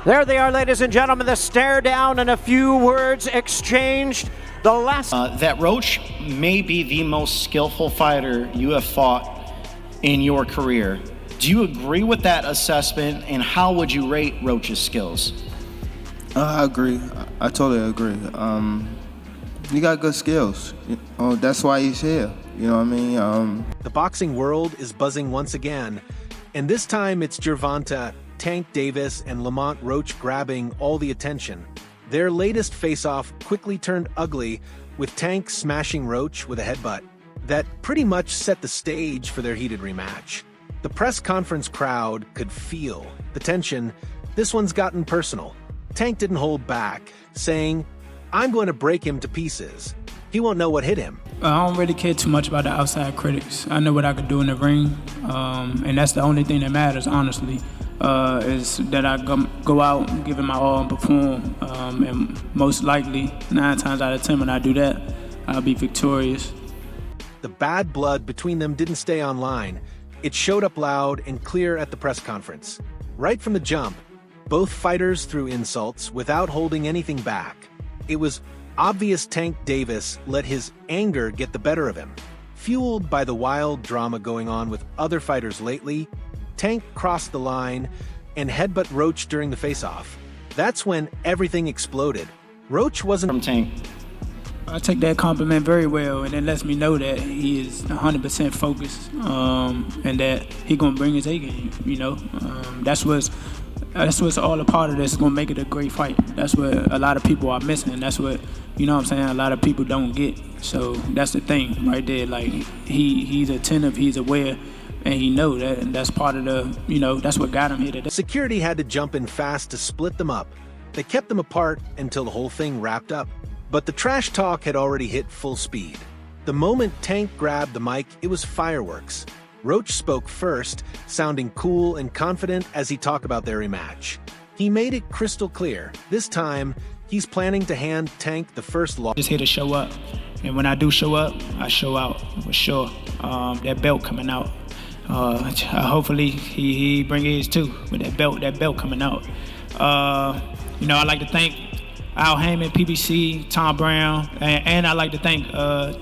There they are, ladies and gentlemen, the stare down and a few words exchanged. The last... that Roach may be the most skillful fighter you have fought in your career. Do you agree with that assessment, and how would you rate Roach's skills? I agree. I totally agree. He got good skills. That's why he's here. You know what I mean? The boxing world is buzzing once again, and this time it's Gervonta, Tank Davis, and Lamont Roach grabbing all the attention. Their latest face-off quickly turned ugly, with Tank smashing Roach with a headbutt. That pretty much set the stage for their heated rematch. The press conference crowd could feel the tension. This one's gotten personal. Tank didn't hold back, saying, "I'm going to break him to pieces. He won't know what hit him." I don't really care too much about the outside critics. I know what I could do in the ring, and that's the only thing that matters, honestly, is that I go out and give it my all and perform. And most likely, 9 times out of 10, when I do that, I'll be victorious. The bad blood between them didn't stay online. It showed up loud and clear at the press conference. Right from the jump, both fighters threw insults without holding anything back. It was obvious Tank Davis let his anger get the better of him. Fueled by the wild drama going on with other fighters lately, Tank crossed the line and headbutt Roach during the face-off. That's when everything exploded. Roach wasn't From Tank. I take that compliment very well, and it lets me know that he is 100% focused, and that he gonna bring his A game. You know, that's what's all a part of this. Is gonna make it a great fight. That's what a lot of people are missing. That's what, you know what I'm saying, a lot of people don't get. So that's the thing right there. Like he's attentive, he's aware, and he know that, and that's part of the, you know, that's what got him here today. Security had to jump in fast to split them up. They kept them apart until the whole thing wrapped up. But the trash talk had already hit full speed. The moment Tank grabbed the mic, it was fireworks. Roach spoke first, sounding cool and confident as he talked about their rematch. He made it crystal clear. This time, he's planning to hand Tank the first loss. Just here to show up. And when I do show up, I show out for sure. That belt coming out. Hopefully he bring his too with that belt coming out. You know, I'd like to thank Al Heyman, PBC, Tom Brown, and I'd like to thank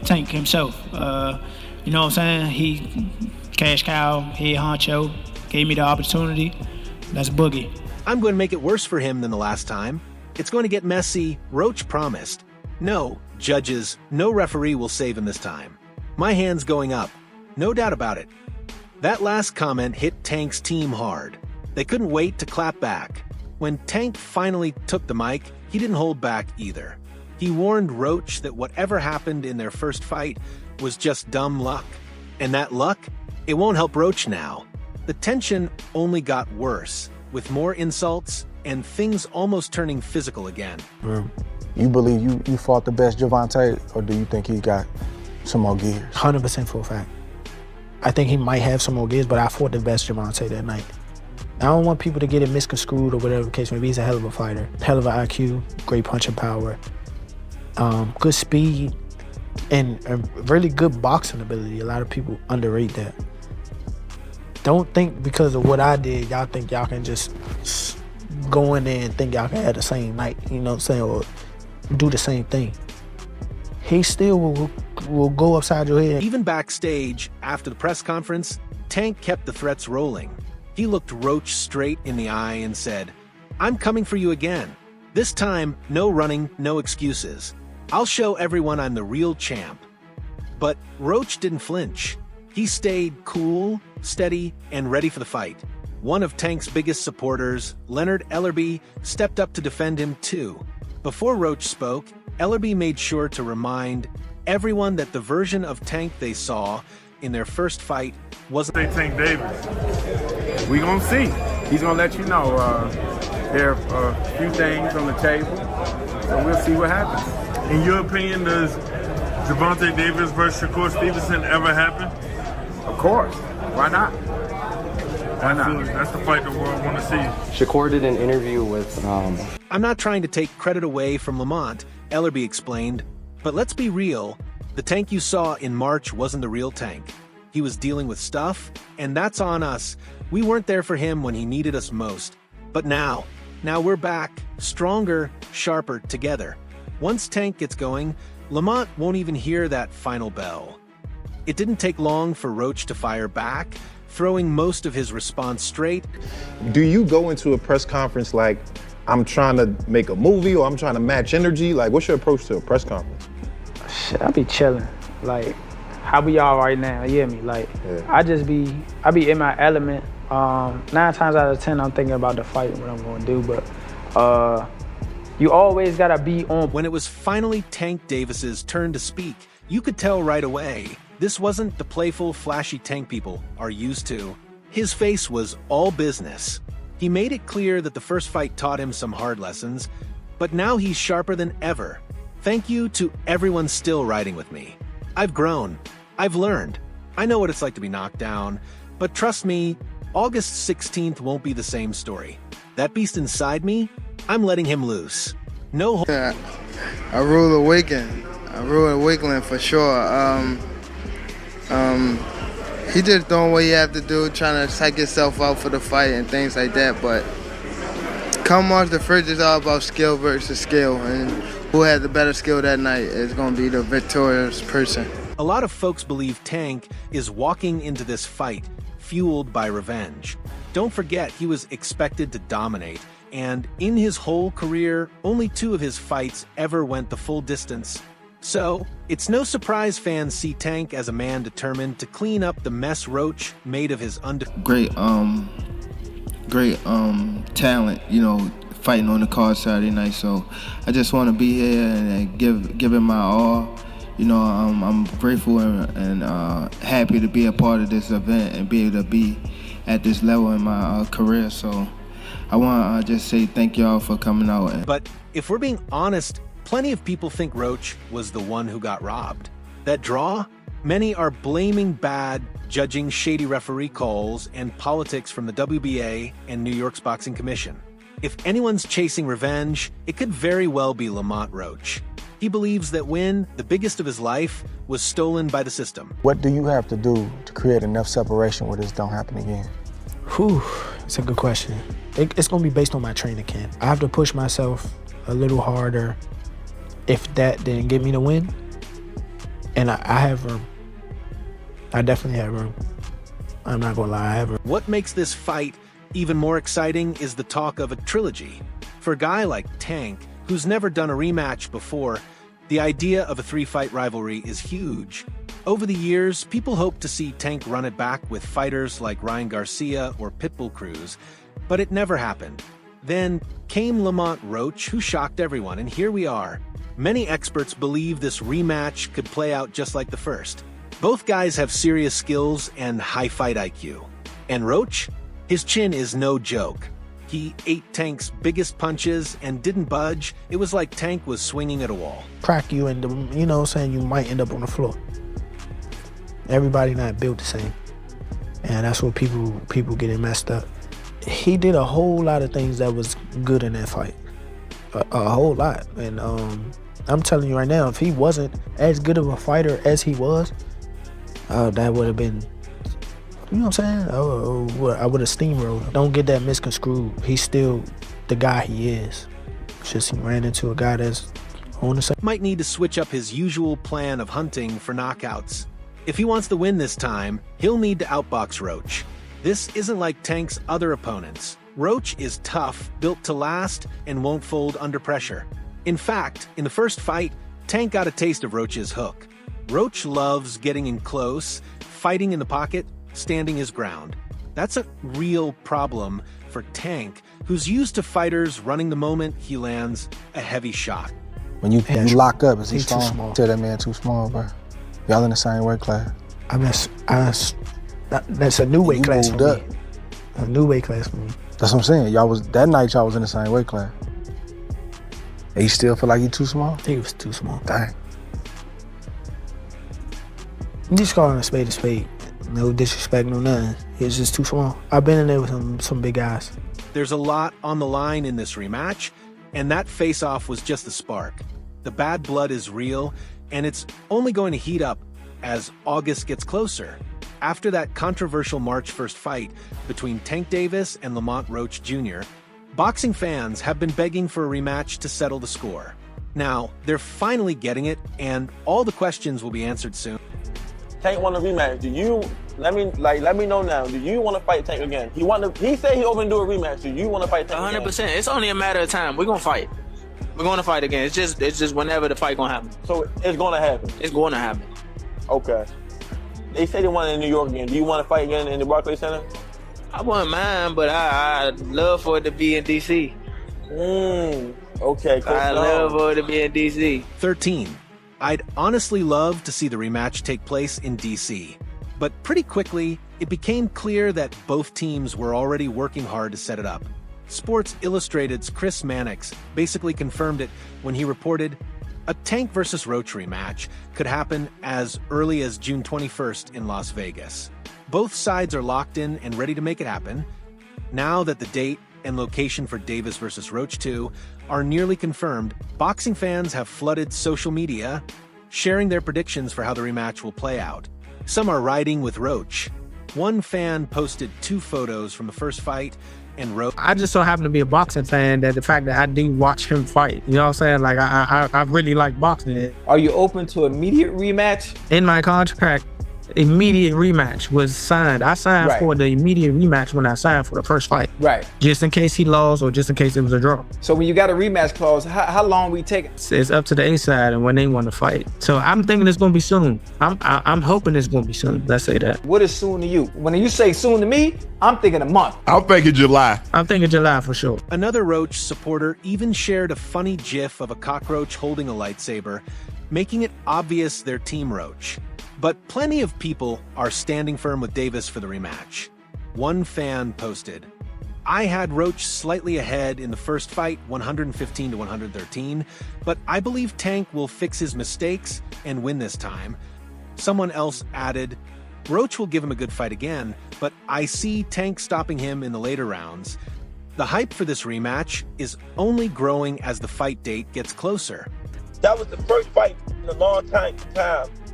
Tank himself. You know what I'm saying? He, cash cow, head honcho, gave me the opportunity. That's Boogie. I'm going to make it worse for him than the last time. It's going to get messy. Roach promised. No, judges, no referee will save him this time. My hand's going up. No doubt about it. That last comment hit Tank's team hard. They couldn't wait to clap back. When Tank finally took the mic, he didn't hold back either. He warned Roach that whatever happened in their first fight was just dumb luck. And that luck, it won't help Roach now. The tension only got worse, with more insults and things almost turning physical again. You believe you fought the best Gervonta, or do you think he got some more gears? 100% for a fact. I think he might have some more gears, but I fought the best Gervonta that night. I don't want people to get it misconstrued or whatever the case may be. He's a hell of a fighter, hell of an IQ, great punching power, good speed, and a really good boxing ability. A lot of people underrate that. Don't think because of what I did, y'all think y'all can just go in there and think y'all can have the same night, you know what I'm saying, or do the same thing. He still will go upside your head. Even backstage, after the press conference, Tank kept the threats rolling. He looked Roach straight in the eye and said, "I'm coming for you again. This time, no running, no excuses. I'll show everyone I'm the real champ." But Roach didn't flinch. He stayed cool, steady, and ready for the fight. One of Tank's biggest supporters, Leonard Ellerby, stepped up to defend him too. Before Roach spoke, Ellerby made sure to remind everyone that the version of Tank they saw in their first fight wasn't Tank Davis. We gonna see. He's gonna let you know. There are a few things on the table, so we'll see what happens. In your opinion, does Gervonta Davis versus Shakur Stevenson ever happen? Of course. Why not? Why not? That's the fight the world want to see. Shakur did an interview with... I'm not trying to take credit away from Lamont, Ellerby explained, but let's be real. The Tank you saw in March wasn't the real Tank. He was dealing with stuff, and that's on us. We weren't there for him when he needed us most. But now, Now we're back, stronger, sharper, together. Once Tank gets going, Lamont won't even hear that final bell. It didn't take long for Roach to fire back, throwing most of his response straight. Do you go into a press conference like, I'm trying to make a movie or I'm trying to match energy? Like, what's your approach to a press conference? Shit, I be chilling. Like, how we all right now, you hear me? Like, I be in my element. 9 times out of 10, I'm thinking about the fight and what I'm gonna do, but you always gotta be on. When it was finally Tank Davis's turn to speak, you could tell right away, this wasn't the playful, flashy Tank people are used to. His face was all business. He made it clear that the first fight taught him some hard lessons, but now he's sharper than ever. Thank you to everyone still riding with me. I've grown. I've learned. I know what it's like to be knocked down, but trust me, August 16th won't be the same story. That beast inside me, I'm letting him loose. No. I rule the weekend. I rule the weekend for sure. He just doing what he have to do, trying to psych himself out for the fight and things like that. But come off the fridge, it's all about skill versus skill, and who had the better skill that night is going to be the victorious person. A lot of folks believe Tank is walking into this fight fueled by revenge. Don't forget, he was expected to dominate, and in his whole career, only 2 of his fights ever went the full distance. So, it's no surprise fans see Tank as a man determined to clean up the mess Roach made of his great talent, you know, fighting on the card Saturday night. So I just want to be here and give it my all. You know, I'm grateful and happy to be a part of this event and be able to be at this level in my career. So I want to just say thank y'all for coming out. But if we're being honest, plenty of people think Roach was the one who got robbed. That draw? Many are blaming bad, judging shady referee calls and politics from the WBA and New York's Boxing Commission. If anyone's chasing revenge, it could very well be Lamont Roach. He believes that when the biggest of his life was stolen by the system. What do you have to do to create enough separation where this don't happen again? Whew, it's a good question. It's gonna be based on my training camp. I have to push myself a little harder. If that didn't get me the win, and I have room. I definitely have room. I'm not gonna lie, I have room. What makes this fight even more exciting is the talk of a trilogy. For a guy like Tank, who's never done a rematch before, the idea of a 3-fight rivalry is huge. Over the years, people hope to see Tank run it back with fighters like Ryan Garcia or Pitbull Cruz, but it never happened. Then came Lamont Roach, who shocked everyone, and here we are. Many experts believe this rematch could play out just like the first. Both guys have serious skills and high fight IQ. And Roach? His chin is no joke. He ate Tank's biggest punches and didn't budge. It was like Tank was swinging at a wall. Crack you and, you know what I'm saying, you might end up on the floor. Everybody not built the same. And that's what people getting messed up. He did a whole lot of things that was good in that fight. A whole lot. And I'm telling you right now, if he wasn't as good of a fighter as he was, that would have been, you know what I'm saying? I would have steamrolled. Don't get that misconstrued. He's still the guy he is. It's just he ran into a guy that's on the same. Might need to switch up his usual plan of hunting for knockouts. If he wants to win this time, he'll need to outbox Roach. This isn't like Tank's other opponents. Roach is tough, built to last, and won't fold under pressure. In fact, in the first fight, Tank got a taste of Roach's hook. Roach loves getting in close, fighting in the pocket, standing his ground. That's a real problem for Tank, who's used to fighters running the moment he lands a heavy shot. When you lock up, is he He's too strong? small. Tell that man too small, bro. Y'all in the same weight class. That's a new weight class for moved me. A new weight class for me. That's what I'm saying. That night y'all was in the same weight class. And you still feel like you too small? He was too small. Dang. I'm just calling a spade. No disrespect, no nothing. He was just too small. I've been in there with some big guys. There's a lot on the line in this rematch, and that face-off was just the spark. The bad blood is real, and it's only going to heat up as August gets closer. After that controversial March 1st fight between Tank Davis and Lamont Roach Jr., Boxing fans have been begging for a rematch to settle the score. Now, they're finally getting it, and all the questions will be answered soon. Tank want a rematch. Do you let me know now? Do you want to fight Tank again? He said he open to do a rematch. Do you want to fight Tank 100%. again? It's only a matter of time. We're gonna fight. We're gonna fight again. It's just whenever the fight gonna happen. So it's gonna happen. It's going to happen. Okay. They say they want it in New York again. Do you want to fight again in the Barclays Center? I wouldn't mind, but I'd love for it to be in DC. Okay. Cool. I'd love for it to be in DC. 13. I'd honestly love to see the rematch take place in DC. But pretty quickly, it became clear that both teams were already working hard to set it up. Sports Illustrated's Chris Mannix basically confirmed it when he reported a Tank versus Roach rematch could happen as early as June 21st in Las Vegas. Both sides are locked in and ready to make it happen. Now that the date and location for Davis versus Roach 2 are nearly confirmed, boxing fans have flooded social media, sharing their predictions for how the rematch will play out. Some are riding with Roach. One fan posted 2 photos from the first fight and wrote, I just so happen to be a boxing fan that the fact that I do watch him fight, you know what I'm saying? Like, I really like boxing. Are you open to immediate rematch? In my contract, immediate rematch was signed. I signed for the immediate rematch when I signed for the first fight. Right. Just in case he lost or just in case it was a draw. So when you got a rematch clause, how long we take it? It's up to the A side and when they want to fight. So I'm thinking it's going to be soon. I'm hoping it's going to be soon. Let's say that. What is soon to you? When you say soon to me, I'm thinking a month. I'm thinking July. I'm thinking July for sure. Another Roach supporter even shared a funny gif of a cockroach holding a lightsaber, making it obvious they're Team Roach. But plenty of people are standing firm with Davis for the rematch. One fan posted, I had Roach slightly ahead in the first fight, 115 to 113, but I believe Tank will fix his mistakes and win this time. Someone else added, Roach will give him a good fight again, but I see Tank stopping him in the later rounds. The hype for this rematch is only growing as the fight date gets closer. That was the first fight in a long time.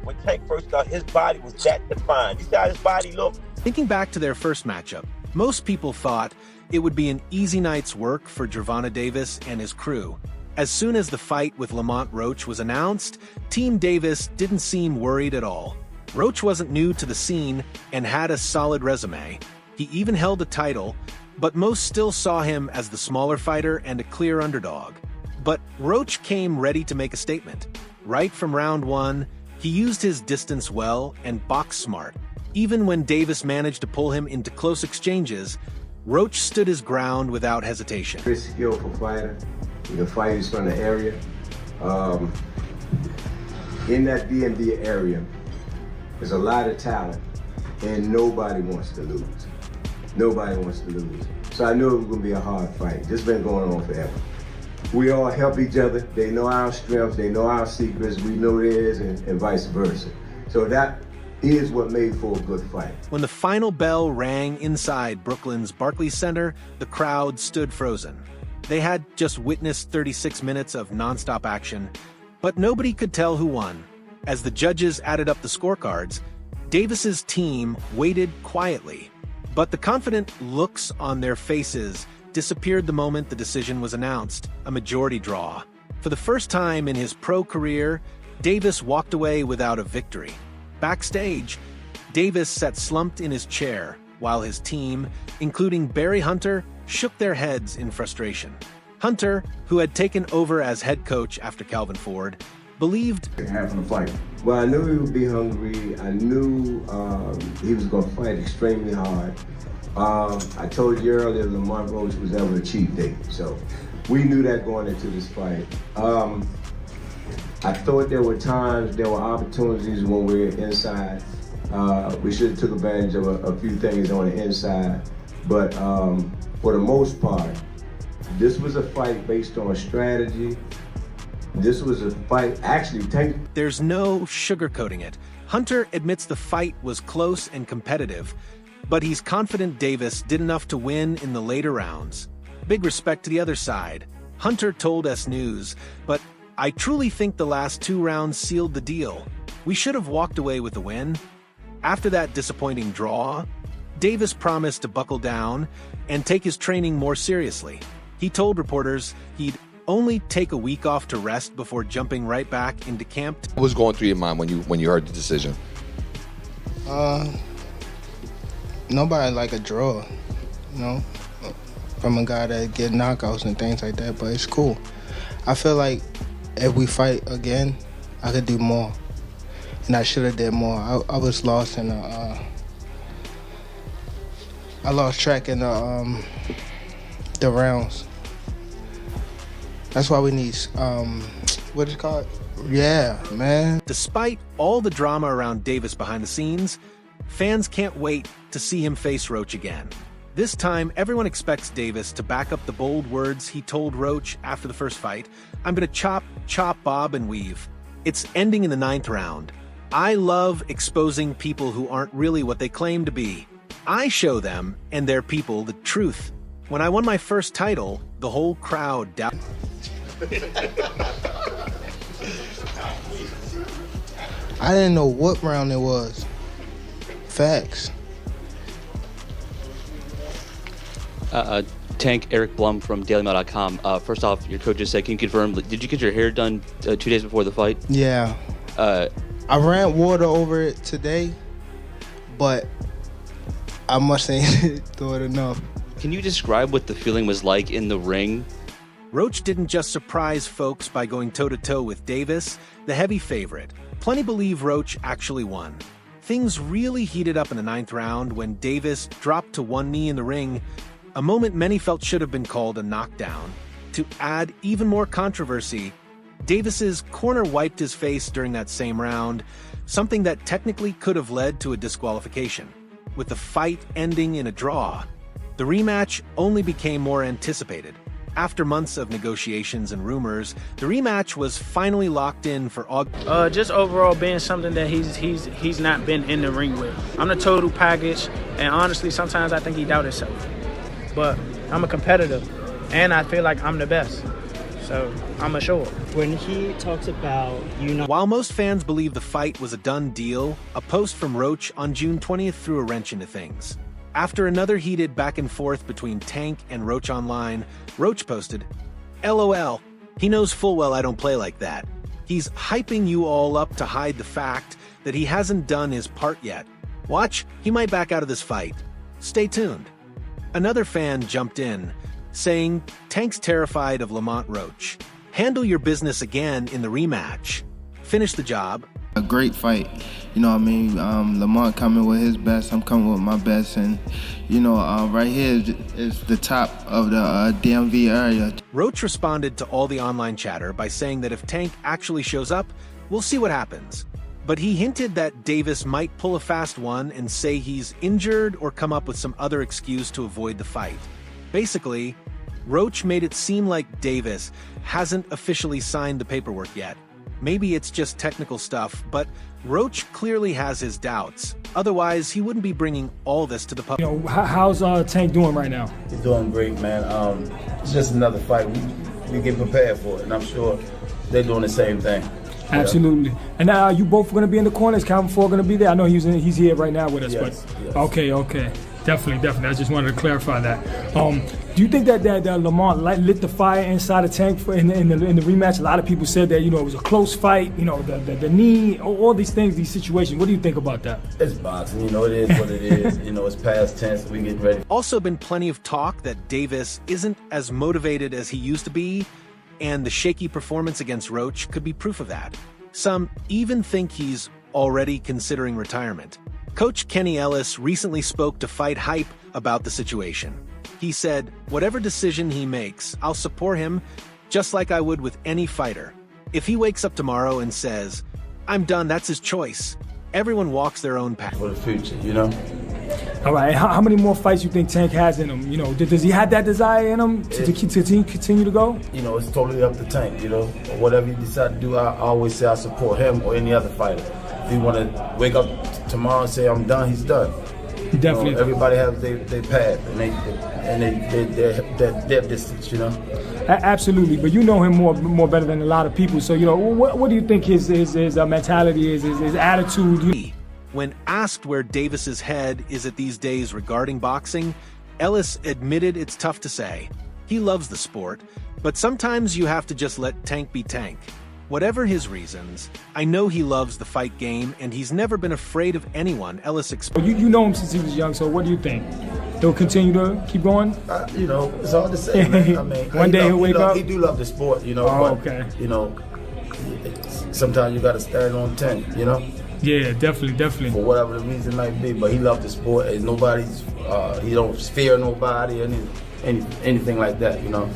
When Tank first got, his body was that defined. You see how his body looked? Thinking back to their first matchup, most people thought it would be an easy night's work for Gervonta Davis and his crew. As soon as the fight with Lamont Roach was announced, Team Davis didn't seem worried at all. Roach wasn't new to the scene and had a solid resume. He even held a title, but most still saw him as the smaller fighter and a clear underdog. But Roach came ready to make a statement. Right from round 1, he used his distance well and boxed smart. Even when Davis managed to pull him into close exchanges, Roach stood his ground without hesitation. Very skillful fighter. He can fight he's from the area. In that DMV area, there's a lot of talent, and nobody wants to lose. Nobody wants to lose. So I knew it was going to be a hard fight. This has been going on forever. We all help each other. They know our strengths, they know our secrets, we know theirs, and vice versa. So that is what made for a good fight. When the final bell rang inside Brooklyn's Barclays Center, the crowd stood frozen. They had just witnessed 36 minutes of nonstop action, but nobody could tell who won. As the judges added up the scorecards, Davis's team waited quietly, but the confident looks on their faces disappeared the moment the decision was announced, a majority draw. For the first time in his pro career, Davis walked away without a victory. Backstage, Davis sat slumped in his chair while his team, including Barry Hunter, shook their heads in frustration. Hunter, who had taken over as head coach after Calvin Ford, believed having a fight. Well, I knew he would be hungry. I knew he was going to fight extremely hard. I told you earlier Lamont Roach was ever a cheat date, so we knew that going into this fight. I thought there were times, there were opportunities when we were inside. We should have took advantage of a few things on the inside, but for the most part, this was a fight based on strategy. This was a fight, actually, There's no sugarcoating it. Hunter admits the fight was close and competitive, but he's confident Davis did enough to win in the later rounds. Big respect to the other side. Hunter told us News, but I truly think the last 2 rounds sealed the deal. We should have walked away with the win. After that disappointing draw, Davis promised to buckle down and take his training more seriously. He He told reporters he'd only take a week off to rest before jumping right back into camp. What was going through your mind when you heard the decision? Nobody like a draw, you know, from a guy that get knockouts and things like that, but it's cool. I feel like if we fight again, I could do more, and I should have did more. I was lost in I lost track in the rounds. That's why we need, what is it called? Yeah, man. Despite all the drama around Davis behind the scenes, fans can't wait to see him face Roach again. This time, everyone expects Davis to back up the bold words he told Roach after the first fight. I'm gonna chop, bob, and weave. It's ending in the 9th round. I love exposing people who aren't really what they claim to be. I show them and their people the truth. When I won my first title, the whole crowd doubted. I didn't know what round it was. Facts. Tank, Eric Blum from DailyMail.com. First off, your coach just said, can you confirm, did you get your hair done 2 days before the fight? Yeah. I ran water over it today, but I must ain't do it enough. Can you describe what the feeling was like in the ring? Roach didn't just surprise folks by going toe-to-toe with Davis, the heavy favorite. Plenty believe Roach actually won. Things really heated up in the 9th round when Davis dropped to one knee in the ring, a moment many felt should have been called a knockdown. To add even more controversy, Davis's corner wiped his face during that same round, something that technically could have led to a disqualification. With the fight ending in a draw, the rematch only became more anticipated. After months of negotiations and rumors, the rematch was finally locked in for August. Just overall being something that he's not been in the ring with. I'm the total package, and honestly, sometimes I think he doubts himself. But I'm a competitor, and I feel like I'm the best. So I'm assured. When he talks about While most fans believe the fight was a done deal, a post from Roach on June 20th threw a wrench into things. After another heated back and forth between Tank and Roach online, Roach posted, LOL, he knows full well I don't play like that. He's hyping you all up to hide the fact that he hasn't done his part yet. Watch, he might back out of this fight. Stay tuned. Another fan jumped in, saying, Tank's terrified of Lamont Roach. Handle your business again in the rematch. Finish the job. A great fight, you know what I mean? Lamont coming with his best, I'm coming with my best, and you know, right here is the top of the DMV area. Roach responded to all the online chatter by saying that if Tank actually shows up, we'll see what happens. But he hinted that Davis might pull a fast one and say he's injured or come up with some other excuse to avoid the fight. Basically, Roach made it seem like Davis hasn't officially signed the paperwork yet. Maybe it's just technical stuff, but Roach clearly has his doubts. Otherwise, he wouldn't be bringing all this to the public. You know, how's Tank doing right now? He's doing great, man. It's just another fight. We get prepared for it, and I'm sure they're doing the same thing. Absolutely. And now you both going to be in the corners. Calvin Ford going to be there. I know he's here right now with us. Yes, but yes. Okay. Definitely. I just wanted to clarify that. Do you think that Lamont lit the fire inside of Tank in the rematch? A lot of people said that, you know, it was a close fight, you know, the knee, all these things, these situations. What do you think about that? It's boxing, you know, it is what it is. You know, it's past tense. We get ready. Also been plenty of talk that Davis isn't as motivated as he used to be, and the shaky performance against Roach could be proof of that. Some even think he's already considering retirement. Coach Kenny Ellis recently spoke to Fight Hype about the situation. He said, whatever decision he makes, I'll support him just like I would with any fighter. If he wakes up tomorrow and says, I'm done, that's his choice. Everyone walks their own path. For the future, you know? All right, how many more fights you think Tank has in him? You know, does he have that desire in him to continue to go? You know, it's totally up to Tank, you know? Whatever he decides to do, I always say I support him or any other fighter. If he want to wake up tomorrow and say I'm done, he's done. Definitely. You know, everybody has their path and their distance, you know? Absolutely, but you know him more better than a lot of people. So, you know, what do you think his mentality is, his attitude? When asked where Davis's head is at these days regarding boxing, Ellis admitted it's tough to say. He loves the sport, but sometimes you have to just let Tank be Tank. Whatever his reasons, I know he loves the fight game, and he's never been afraid of anyone. Ellis explained. You know him since he was young, so what do you think? He'll continue to keep going? You know, it's hard to say, man. I mean, One day he'll wake up? He do love the sport, you know. Oh, but, okay. You know, sometimes you got to stand on 10, you know. Yeah, definitely. For whatever the reason might be, but he loves the sport, and he don't fear nobody, anything like that, you know.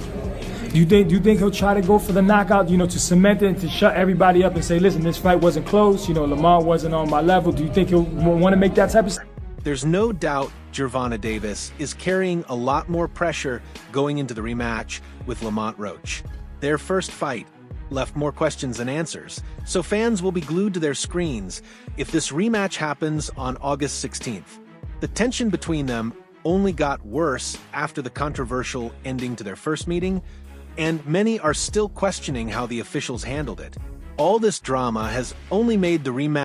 Do you think he'll try to go for the knockout, to cement it and to shut everybody up and say, listen, this fight wasn't close, Lamont wasn't on my level? Do you think he'll want to make that type of stuff? There's no doubt Gervonta Davis is carrying a lot more pressure going into the rematch with Lamont Roach. Their first fight left more questions than answers, so fans will be glued to their screens if this rematch happens on August 16th. The tension between them only got worse after the controversial ending to their first meeting, and many are still questioning how the officials handled it. All this drama has only made the rematch